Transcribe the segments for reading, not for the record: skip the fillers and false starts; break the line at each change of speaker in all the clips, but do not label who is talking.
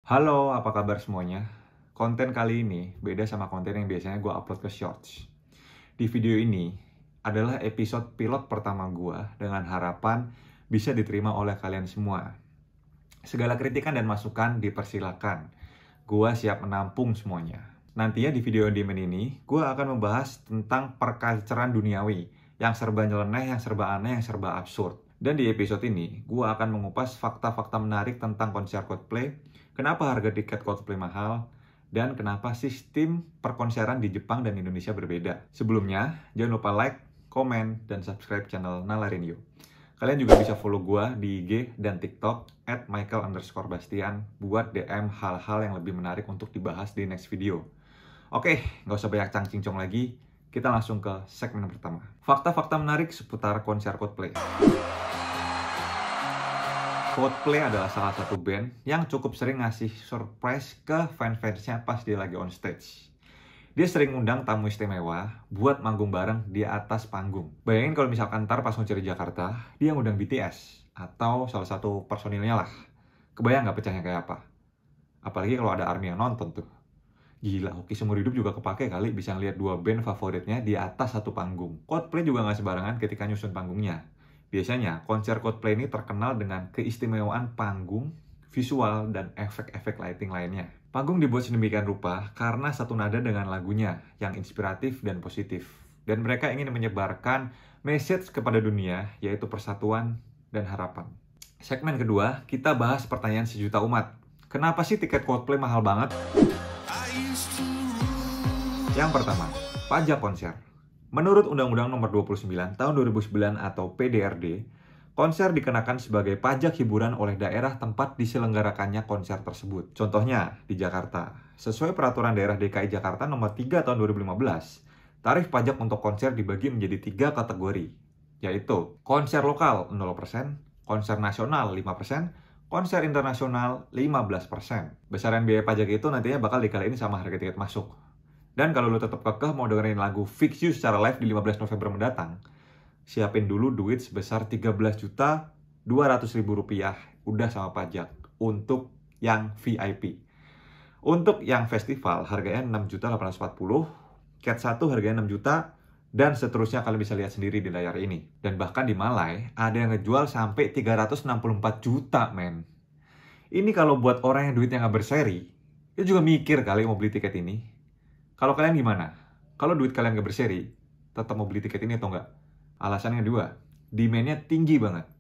Halo, apa kabar semuanya? Konten kali ini beda sama konten yang biasanya gue upload ke Shorts. Di video ini adalah episode pilot pertama gue dengan harapan bisa diterima oleh kalian semua. Segala kritikan dan masukan dipersilakan. Gue siap menampung semuanya. Nantinya di video on demand ini, gue akan membahas tentang perculturean duniawi yang serba nyeleneh, yang serba aneh, yang serba absurd. Dan di episode ini, gue akan mengupas fakta-fakta menarik tentang konser Coldplay, kenapa harga tiket Coldplay mahal, dan kenapa sistem perkonseran di Jepang dan Indonesia berbeda. Sebelumnya, jangan lupa like, komen, dan subscribe channel Nalarinyo. Kalian juga bisa follow gue di IG dan TikTok @michael_bastian buat DM hal-hal yang lebih menarik untuk dibahas di next video. Oke, nggak usah banyak cang-cincong lagi, kita langsung ke segmen pertama. Fakta-fakta menarik seputar konser Coldplay. Coldplay adalah salah satu band yang cukup sering ngasih surprise ke fans-fansnya pas dia lagi on stage. Dia sering undang tamu istimewa buat manggung bareng di atas panggung. Bayangin kalau misalkan ntar pas konser di Jakarta, dia ngundang BTS atau salah satu personilnya lah. Kebayang nggak pecahnya kayak apa? Apalagi kalau ada ARMY yang nonton tuh. Gila, hoki seumur hidup juga kepake kali bisa ngeliat dua band favoritnya di atas satu panggung. Coldplay juga nggak sembarangan ketika nyusun panggungnya. Biasanya, konser Coldplay ini terkenal dengan keistimewaan panggung, visual, dan efek-efek lighting lainnya. Panggung dibuat sedemikian rupa karena satu nada dengan lagunya yang inspiratif dan positif. Dan mereka ingin menyebarkan message kepada dunia, yaitu persatuan dan harapan. Segmen kedua, kita bahas pertanyaan sejuta umat. Kenapa sih tiket Coldplay mahal banget? Yang pertama, pajak konser. Menurut Undang-Undang Nomor 29 Tahun 2009 atau PDRD, konser dikenakan sebagai pajak hiburan oleh daerah tempat diselenggarakannya konser tersebut. Contohnya, di Jakarta. Sesuai Peraturan Daerah DKI Jakarta Nomor 3 Tahun 2015, tarif pajak untuk konser dibagi menjadi 3 kategori, yaitu konser lokal 0%, konser nasional 5%, konser internasional 15%. Besaran biaya pajak itu nantinya bakal dikaliin sama harga tiket masuk. Dan kalau lo tetap kekeh mau dengerin lagu Fix You secara live di 15 November mendatang, siapin dulu duit sebesar Rp13.200.000 udah sama pajak untuk yang VIP. Untuk yang festival harganya Rp6.840.000, Cat 1 harganya Rp6 juta, dan seterusnya kalian bisa lihat sendiri di layar ini. Dan bahkan di Malai ada yang ngejual sampai 364 juta, men. Ini kalau buat orang yang duitnya nggak berseri, dia juga mikir kali mau beli tiket ini. Kalau kalian gimana? Kalau duit kalian nggak berseri, tetap mau beli tiket ini atau nggak? Alasan yang kedua, demand-nya tinggi banget.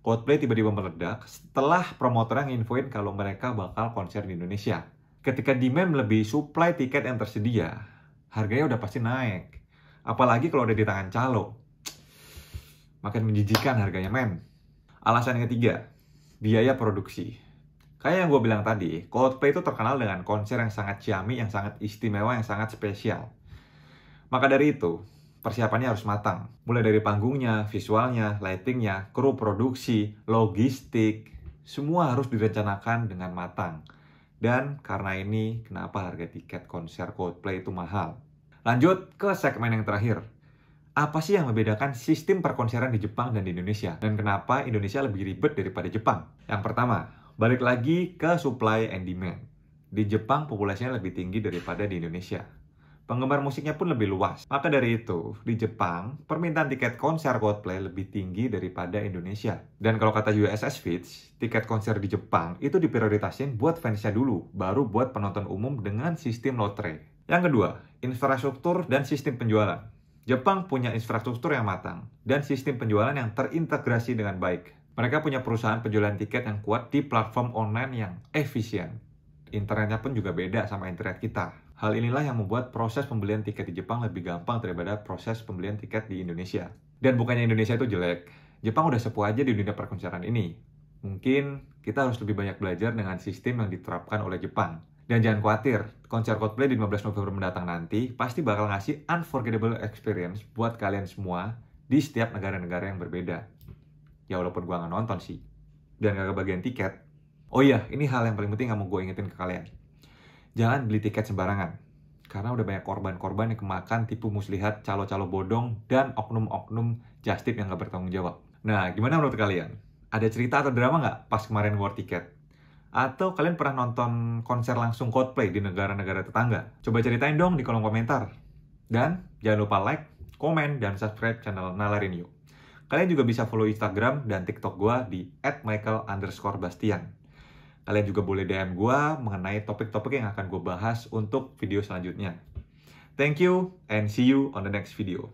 Coldplay tiba-tiba meledak setelah promotor yang infoin kalau mereka bakal konser di Indonesia. Ketika demand melebihi supply tiket yang tersedia, harganya udah pasti naik. Apalagi kalau udah di tangan calo. Makin menjijikan harganya, men. Alasan yang ketiga, biaya produksi. Kayak yang gue bilang tadi, Coldplay itu terkenal dengan konser yang sangat ciamik, yang sangat istimewa, yang sangat spesial. Maka dari itu, persiapannya harus matang. Mulai dari panggungnya, visualnya, lightingnya, kru produksi, logistik, semua harus direncanakan dengan matang. Dan karena ini, kenapa harga tiket konser Coldplay itu mahal. Lanjut ke segmen yang terakhir. Apa sih yang membedakan sistem perkonseran di Jepang dan di Indonesia? Dan kenapa Indonesia lebih ribet daripada Jepang? Yang pertama, balik lagi ke supply and demand. Di Jepang populasinya lebih tinggi daripada di Indonesia. Penggemar musiknya pun lebih luas. Maka dari itu, di Jepang, permintaan tiket konser Coldplay lebih tinggi daripada Indonesia. Dan kalau kata USS Fitch, tiket konser di Jepang itu diprioritasin buat fansnya dulu, baru buat penonton umum dengan sistem lotre. Yang kedua, infrastruktur dan sistem penjualan. Jepang punya infrastruktur yang matang dan sistem penjualan yang terintegrasi dengan baik. Mereka punya perusahaan penjualan tiket yang kuat di platform online yang efisien. Internetnya pun juga beda sama internet kita. Hal inilah yang membuat proses pembelian tiket di Jepang lebih gampang daripada proses pembelian tiket di Indonesia. Dan bukannya Indonesia itu jelek, Jepang udah sepuh aja di dunia perkonseran ini. Mungkin kita harus lebih banyak belajar dengan sistem yang diterapkan oleh Jepang. Dan jangan khawatir, konser Coldplay di 15 November mendatang nanti pasti bakal ngasih unforgettable experience buat kalian semua di setiap negara-negara yang berbeda. Ya walaupun gue nggak nonton sih, dan gak kebagian tiket. Oh iya, ini hal yang paling penting yang mau gue ingetin ke kalian. Jangan beli tiket sembarangan. Karena udah banyak korban-korban yang kemakan tipu muslihat, calo-calo bodong, dan oknum-oknum justip yang gak bertanggung jawab. Nah, gimana menurut kalian? Ada cerita atau drama nggak pas kemarin war tiket? Atau kalian pernah nonton konser langsung Coldplay di negara-negara tetangga? Coba ceritain dong di kolom komentar. Dan jangan lupa like, komen, dan subscribe channel Nalarin Yuk. Kalian juga bisa follow Instagram dan TikTok gue di @michael_bastian. Kalian juga boleh DM gue mengenai topik-topik yang akan gue bahas untuk video selanjutnya. Thank you and see you on the next video.